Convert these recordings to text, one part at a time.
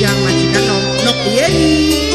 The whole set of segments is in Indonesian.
Ujang majikan nok Yeni.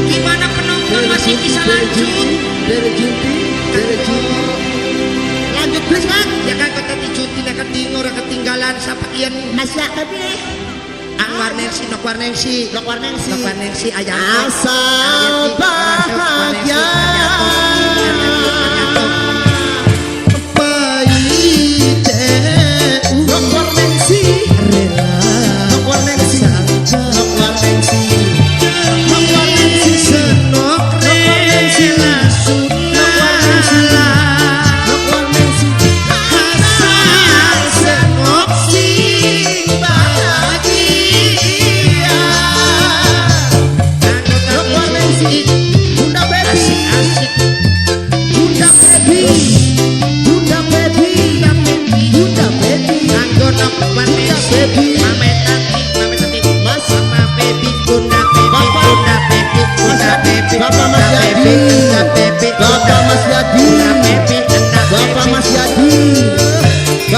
Gimana penonton masih bisa lanjut? Lanjut please kan? Ya kan kata Junti nak ketingor ketinggalan sampai ian Asya kabeh. Nok Warnengsi ayam Asal bahagia.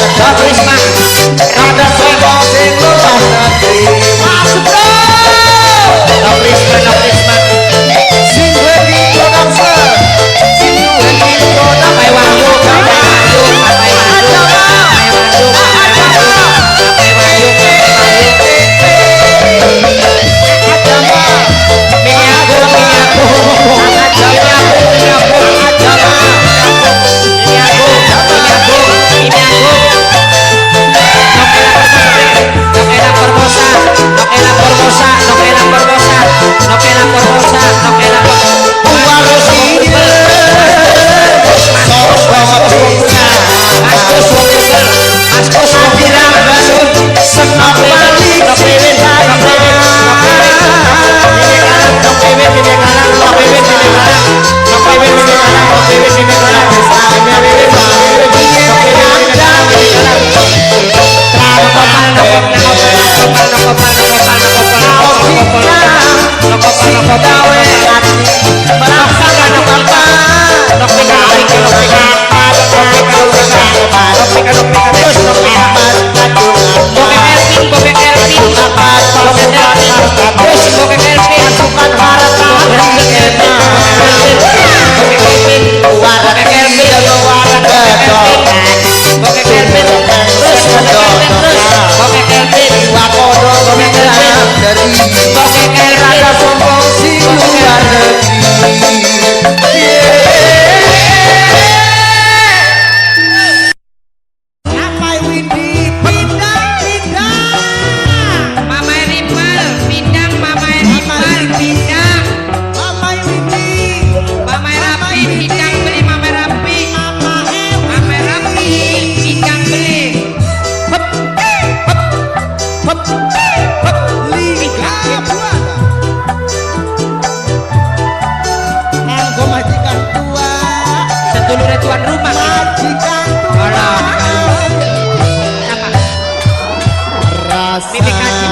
Nok Risma Rada sombong sing luar negeri masuk bro Nok Risma sing duwe video dancer sing duwe video sampai wayung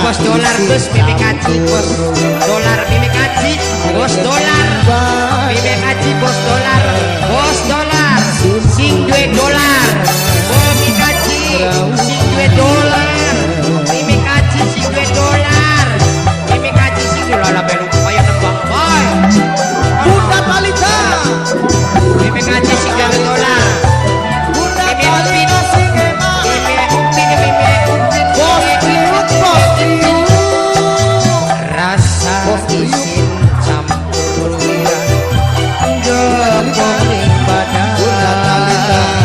bos dolar bos bebek haji bos dolar bebek haji bos dolar bebek haji bos dolar sing duwe dolar bebek haji sing duwe dolar bebek haji sing duwe dolar bebek haji sing dolar belu kaya nembang boy Bunda Talita bebek haji sing duwe dolar Bunda Talita sing izin campur wiran joko ning badan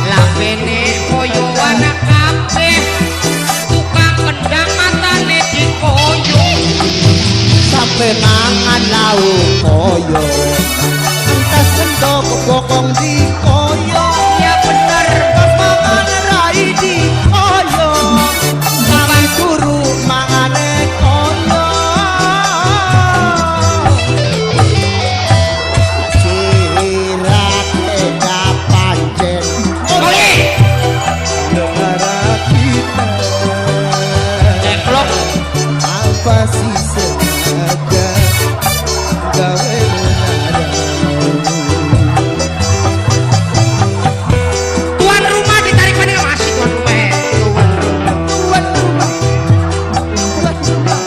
lambene koyo anak kabeh tukang kendang matane dikoyo sampai mangan lau koyo entas sendok bokong di koyo ya bener pas mangan rai di koyo kami guru mangane koyo sirat ega pancen oke negara kita ceklok apa sih sengaja gawe menada tuan rumah ditarik pada masih tuan rumah tuan rumah tuan rumah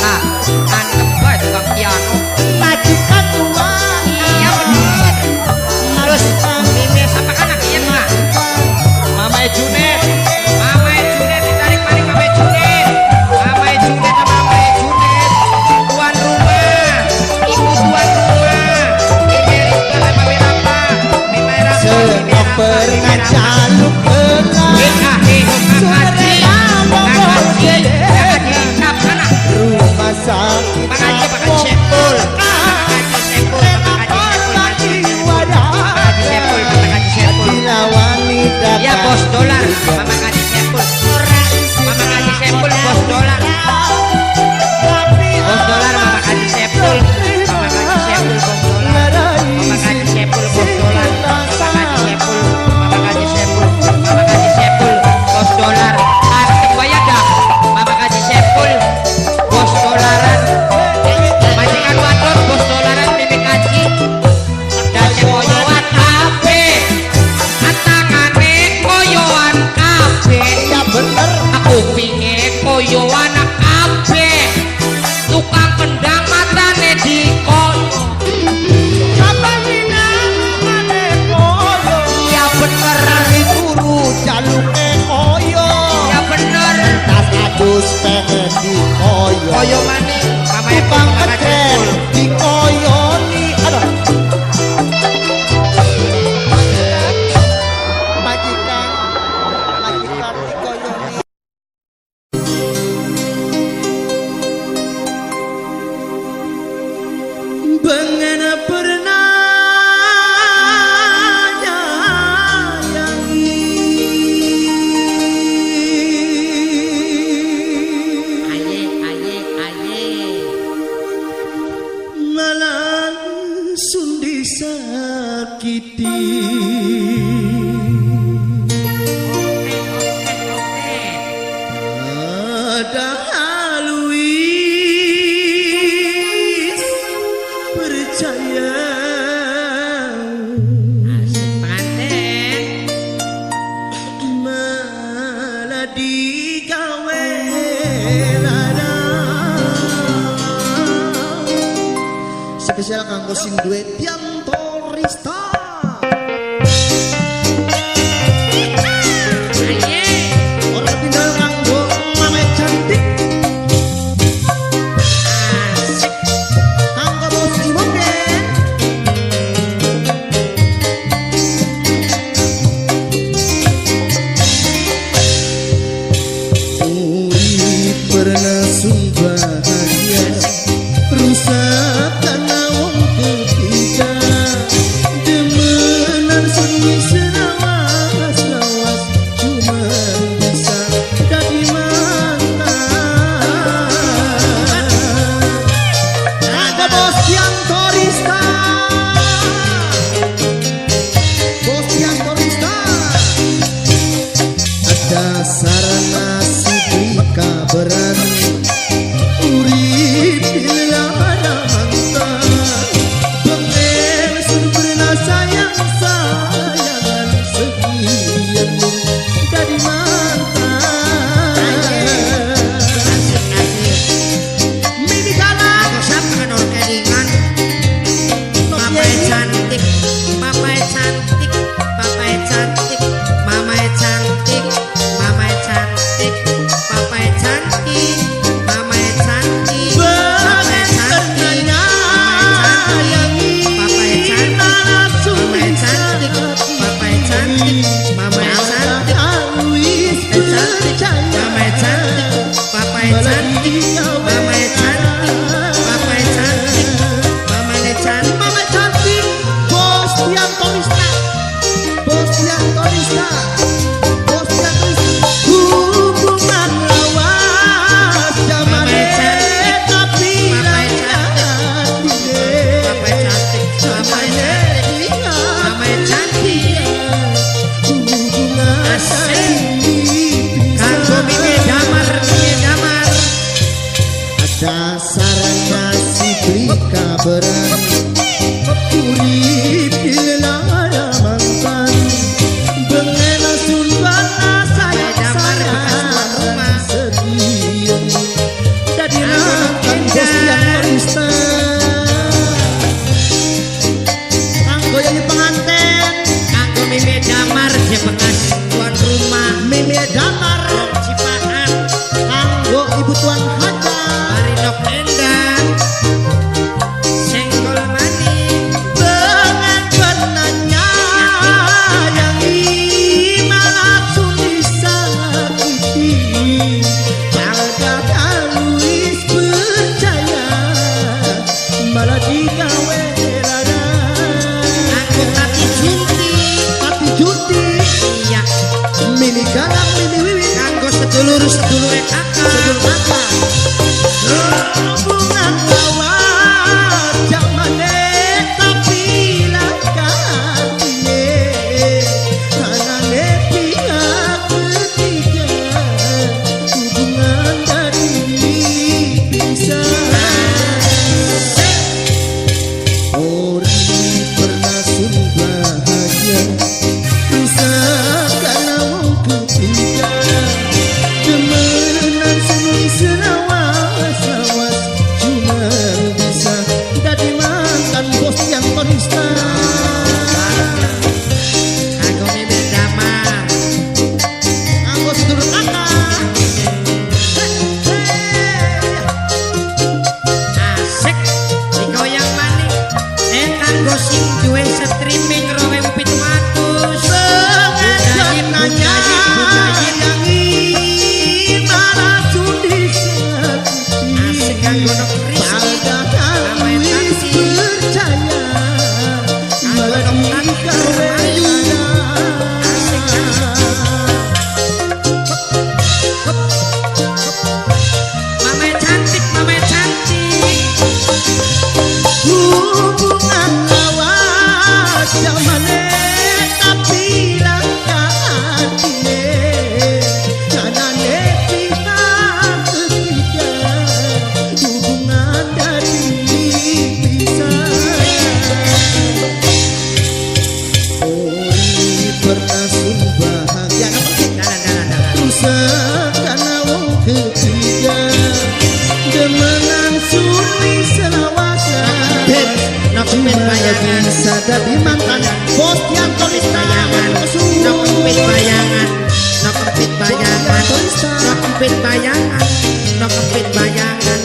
nah antem bae tukang piano majikan tuan iya bener terus ini siapa kan anak iyan lah Mama Junet Mama Junet ditarik paling Mama Junet sama Mama Junet tuan rumah ibu tuan rumah ini Rika sama Mirapa senok pernah caluk rumah sakit dilawani ya bos dolar Mama kasih sampul Mama kasih sampul bos dolar bos dolar Mama kasih sampul Mama kasih sampul bos dolar Mama kasih sampul bos dolar Mama kasih sampul Mama kasih sampul Mama kasih sampul bos dolar arep bayar dah Mama kasih sampul bos dolaran majikan wadon bos dolaran bibi kaji dan koyoan kabeh atangane koyoan kabeh ya bener aku pingin koyo anak kabeh tukang kendang matane dikoyo apa dinamane koyo iya bener kami guru jaluke koyo iya bener tas adus pengen di koyo koyo maning mama tukang Mama kecil di koyo ni aduh majikan di koyo ni pengen pernah aye aye aye langsung disakiti padahal wis percaya asik panten malah digawe lara spesial kanggo sing duwe Pianto Rista aye ora tinggal kanggo mame cantik asik kanggo bos ibu den urip pernah bahagia rusak karena wong ketiga demenan sunyi selawas-lawas cuma bisa dadi mantan ada bos yang korista bos yang korista ada sarana si berani cantik, mama cantik, papa cantik, mama cantik. Mama cantik, bos Tian Tolista, bos Tian Tolista, bos Tian Tolista. Hubungan lawas zaman tapi Papa cantik, mama cantik, mama cantik. Asik. Kanggo mimi damar, mimi damar. dasarnya si Blika berani urip dilara mantan bengena sunbana sayang sayang setia jadi makan bos yang barista kanggo yang penganten Kanggo mimi damar, je bekas tuan rumah. Mimi damar Cipahan, kanggo ibu tuan haja Marinok Endan, Senggol Maning. dengan penanya yang malah disakiti pada Luis percaya malah digawe rada Kanggo Tati Junti, tapi cuti iya. mimi galang mimi wiwi Kanggo sedulur-sedulur sebelum kakak. mata hubungan lawan zamane tapi lakatine kanane pihak ketiga hubungan dari bisa orang pernah sungguh bahagia bisa karena wong ketiga demenan seni serawas lawas cuma bisa jadi mantan bos yang konista Kanggo mimi damar, anggo sedulur kakak asik digoyang maning. Kanggo sing duwe streaming 2700. dengan nanya yang malah sudi Asik kanggo nok Rizky. pada Luis percaya malah digawe Mama cantik, mama cantik. hubungan lawas zamane tapi lakatine janane pihak ketiga hubungan dari bisa ori pernah bahagia Dalan. rusak karena wong ketiga demenan suri selawasa Nok pit bayangan, bisa jadi mantan bos yang tulis bayangan, nok pit bayangan, nok pit bayangan, nok pit bayangan, nok pit bayangan,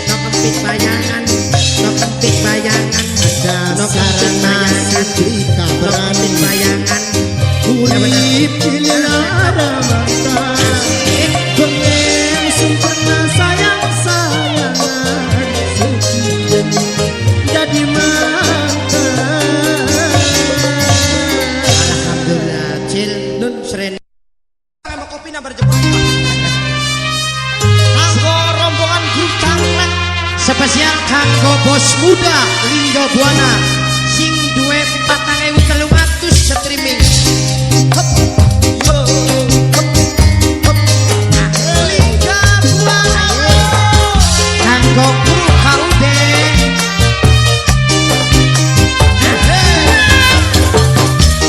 nok pit bayangan, nok pit bayangan, dasarnya si Blika nok berani pit bayangan. urip dilara mantan pengen sempurna sayang sayangan setia jadi mantan Alhamdulillah, Cil, Nun, Sren. kopi na berjepang kanggo rombongan grup canglet Spesial kanggo bos muda Linggo Buana sing duwe 4.300 streaming. hop yo hop hop Lingga Buana Kanggo kru kaude,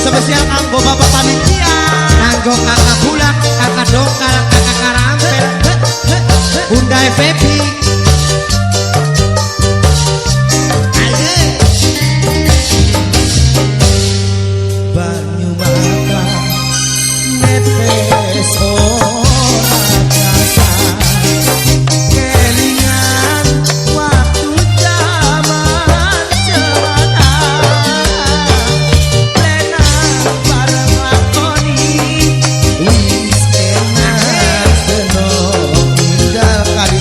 spesial kanggo bapak panitia kanggo kakak bulak, kakak dongkal, kakak karampel, Bunda Febi. banyu mata netes ora kasa kelingan waktu zaman celana lena bareng lakoni wis enak seno hingga kali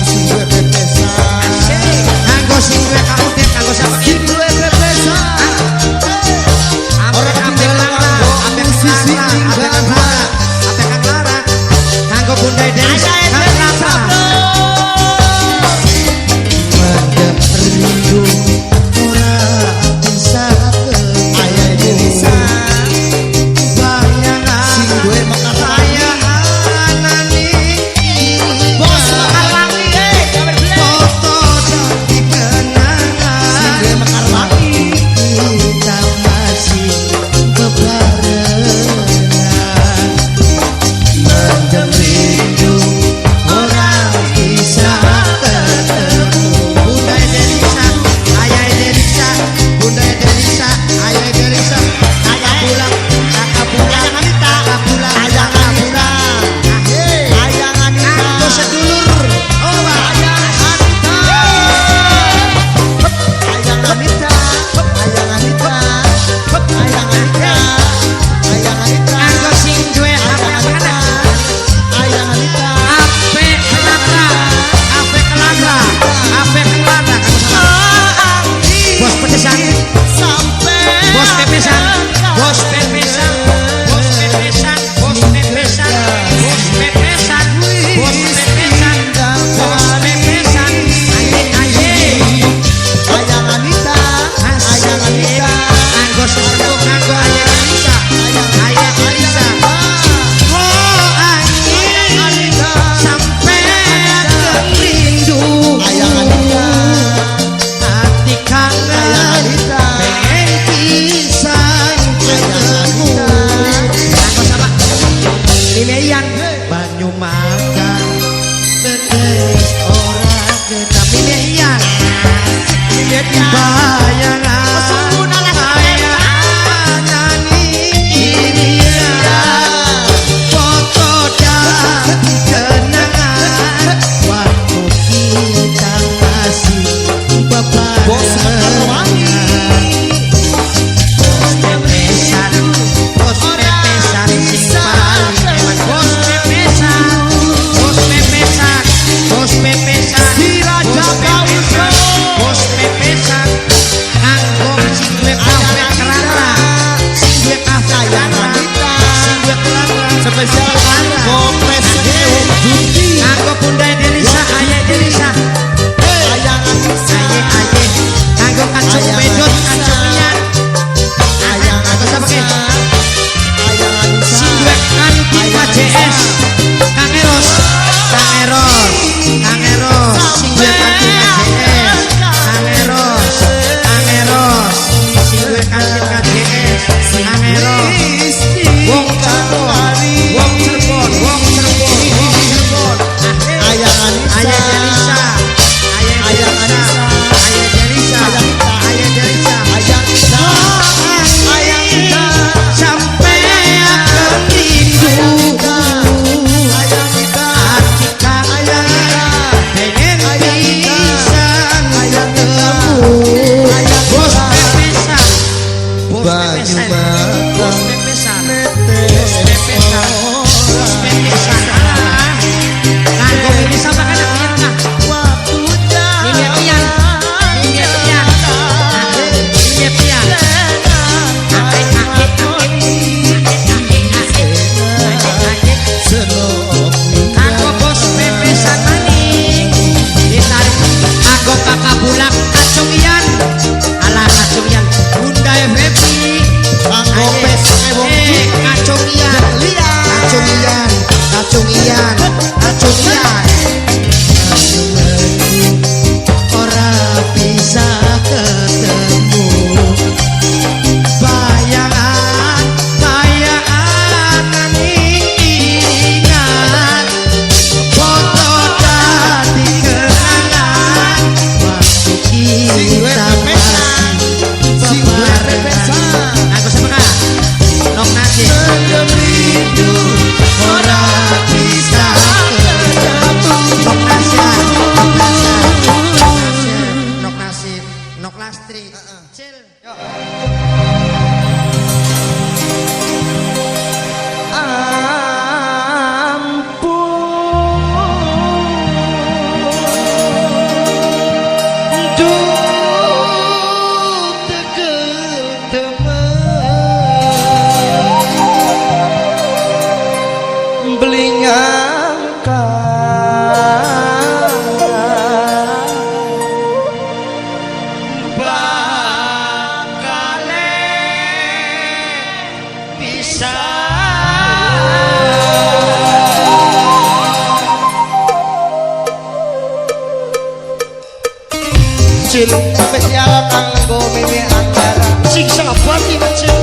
Cil spesial kanggo Mimi Anggara sing sabar iki Cil.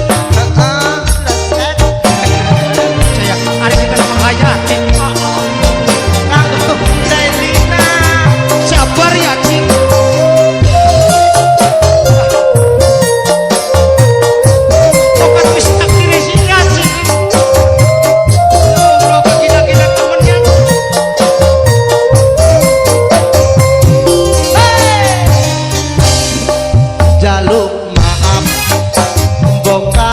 Saya arek kita menghayati kanggo Delina sabar ya Cil. Tokat wis takdir singa Cil. Berapa gila-gila temennya. jaluk maaf bongkar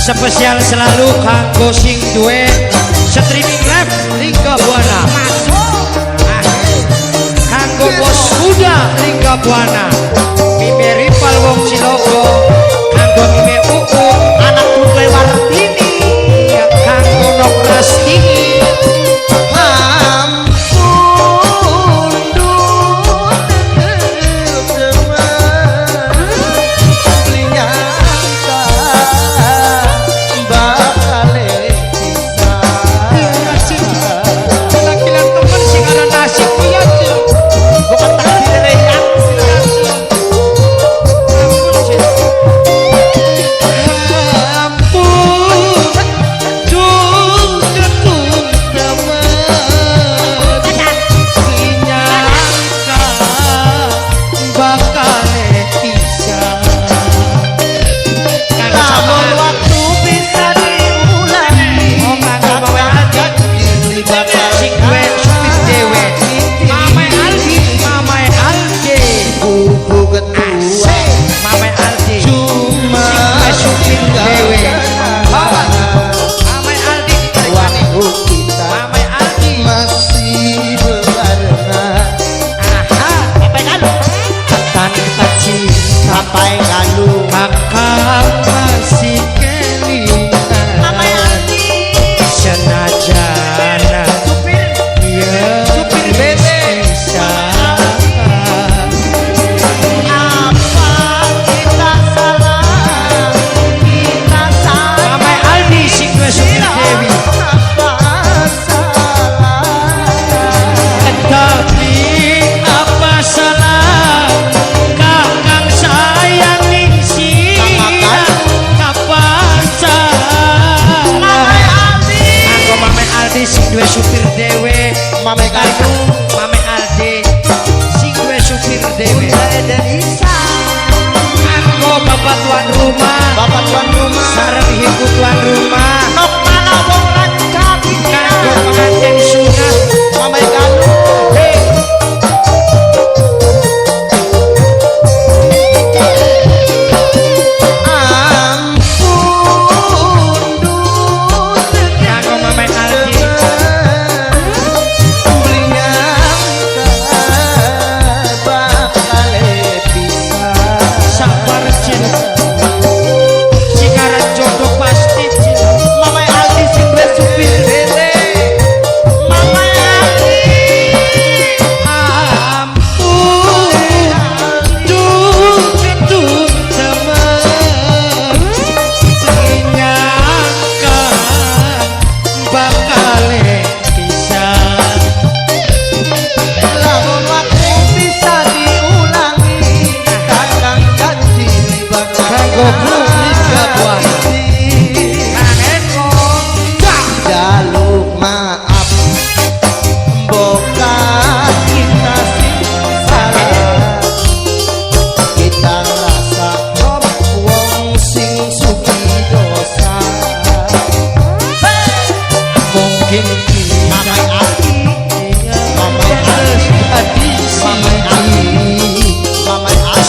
spesial selalu kanggo sing duwe streaming live Lingga Buana kanggo bos muda Lingga Buana Mime Rival wong Cilogo kanggo Mime Uku anak Tukle Wartini kanggo Nok Rastini supir dewe Mame Kayu Mame Aldi sing gue supir dewe aku bapak tuan rumah sareng ibu tuan rumah nok mana wong lancar kanggo pengantin sunat Mame Kayu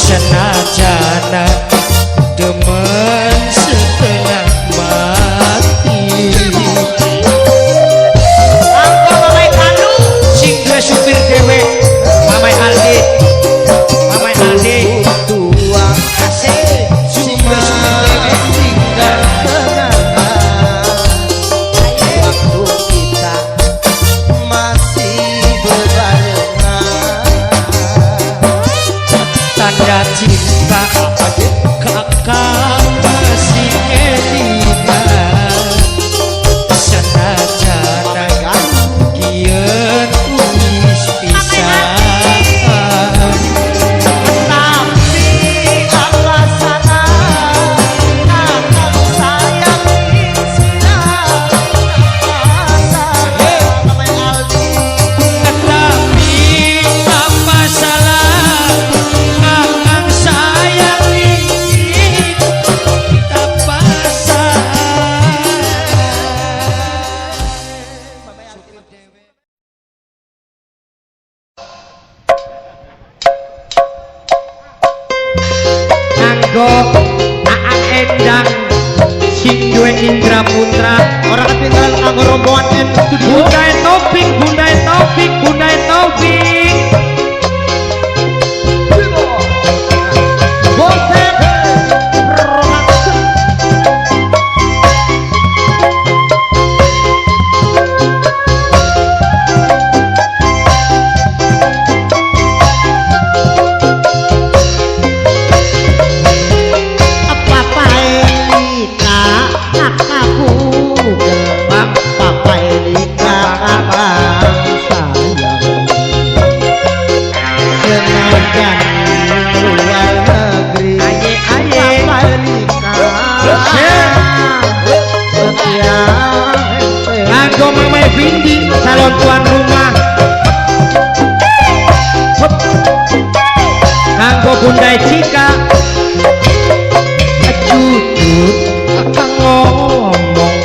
senajana demen setengah mati aku Mamai Kalu sing gue supir dewe Mamai Aldi tua kasih sing gue supir dewe tinggal waktu kita masih berbarengan tanda cinta kakak masih ketika senajana kian wis pisan tapi apa salah kakak sayang sirah Mamai Aldi tapi apa salah kakak sayang kita pasang nganggo Aan Endang sing duwe Indra Putra orang ketinggalan kanggo rombongan N Studio. Bunda Taufik, Bunda Taufik, Bunda Taufik. Bosep Vindi, calon tuan rumah. Kanggo Bunda Cika, jujur kakang ngomong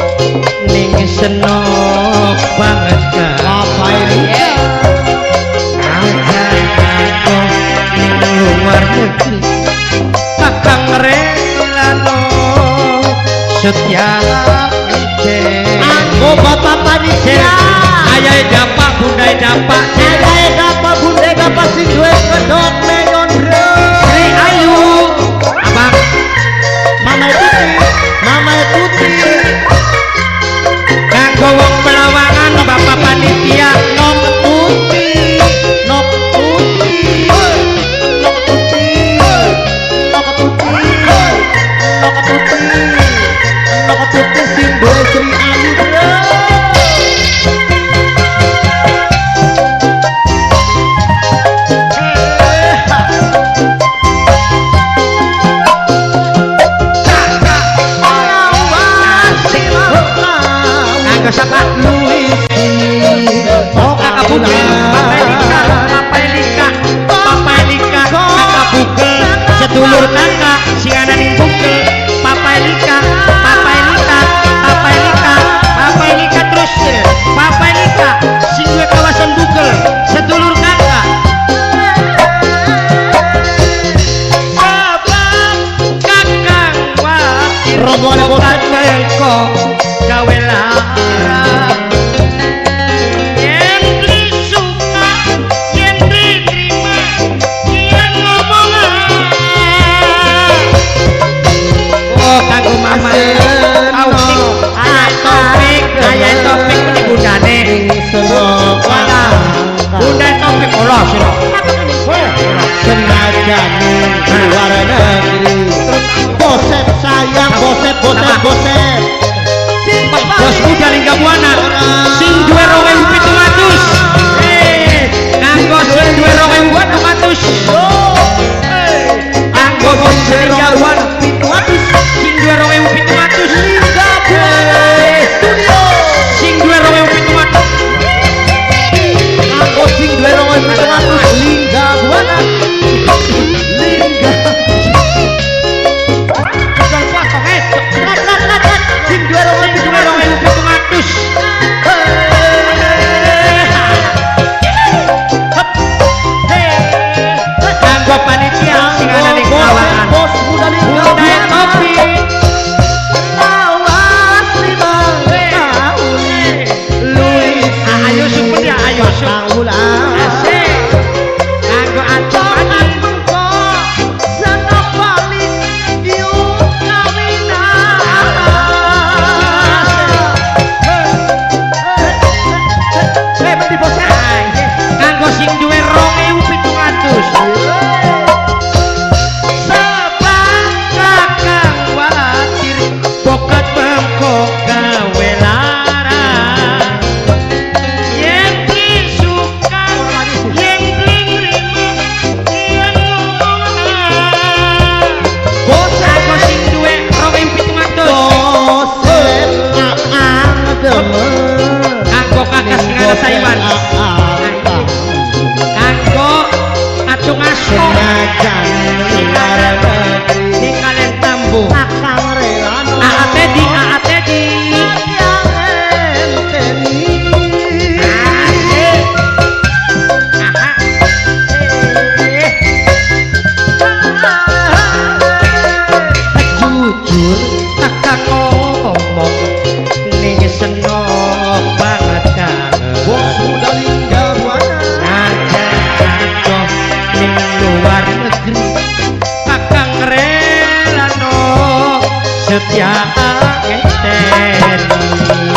ning senok banget kan. apa ini? Aku ning luar negeri, kakang relano setia. Oh bapak panitia, ayah dapat, bunda dapat, ayah dapat, bunda dapat sing duwe kedok neon bro. Sri Ayu, abang, Mama Tuti, kanggo wong Pelawangan, bapak panitia, Nok Tuti, Nok Tuti, Nok Tuti, Nok Tuti, Nok Tuti, Nok Tuti sing duwe Sri Ayu bro. siapa? Oh kakak Bugel, Papa Elika, kakak Bugel, sedulur kakak, singanan ing Bugel, Papa Elika, terus Papa Elika, sing duwe kawasan Bugel, sedulur kakak. Kakang watir, rombongan bosan bengko, gawe larang. Yen suka, yen diterima, yen ngomongan. Oh, kanggo mama ayah Taufik ini bundane. Wala, bunda Taufik olah sira. Senajan luar negeri, Bosep sayang, Bosep. Bos muda lingga buana, sing duwe 2.700. Kanggo sing duwe 2.700. Kanggo bos lingga buana, sing duwe 2.700. Lingga Buana Studio, Sing duwe 2.700. kanggo sing duwe 2.700 Lingga Buana, Lingga sing duwe 2.700. Kanggo panitia sing ana ning kawangan. Bos muda Lingga Bunda Buana, Taufik. lawas 5 tahun, Luis Ayo sumpah ya, ayo sumpah. Paulan. Asik. Kanggo acung Jangan mengko senok balik yuk kawinan. Mesti bosan. kanggo sing duwe 2.700. Sebab kakang watir bokat bengko gawe larang. Yen suka, yen nrimo, yen ngomongan. Kanggo sing duwe 2.700. Bosen aang demen. Kanggo kakak sing ana Saiwan. Kanggo acung aso. Senajan luar negeri, Ning kalen tambu. Kakang relano Aat Teddy. yang enteni. Asik. Aha. Jujur Kakak ngomong setia ngenteni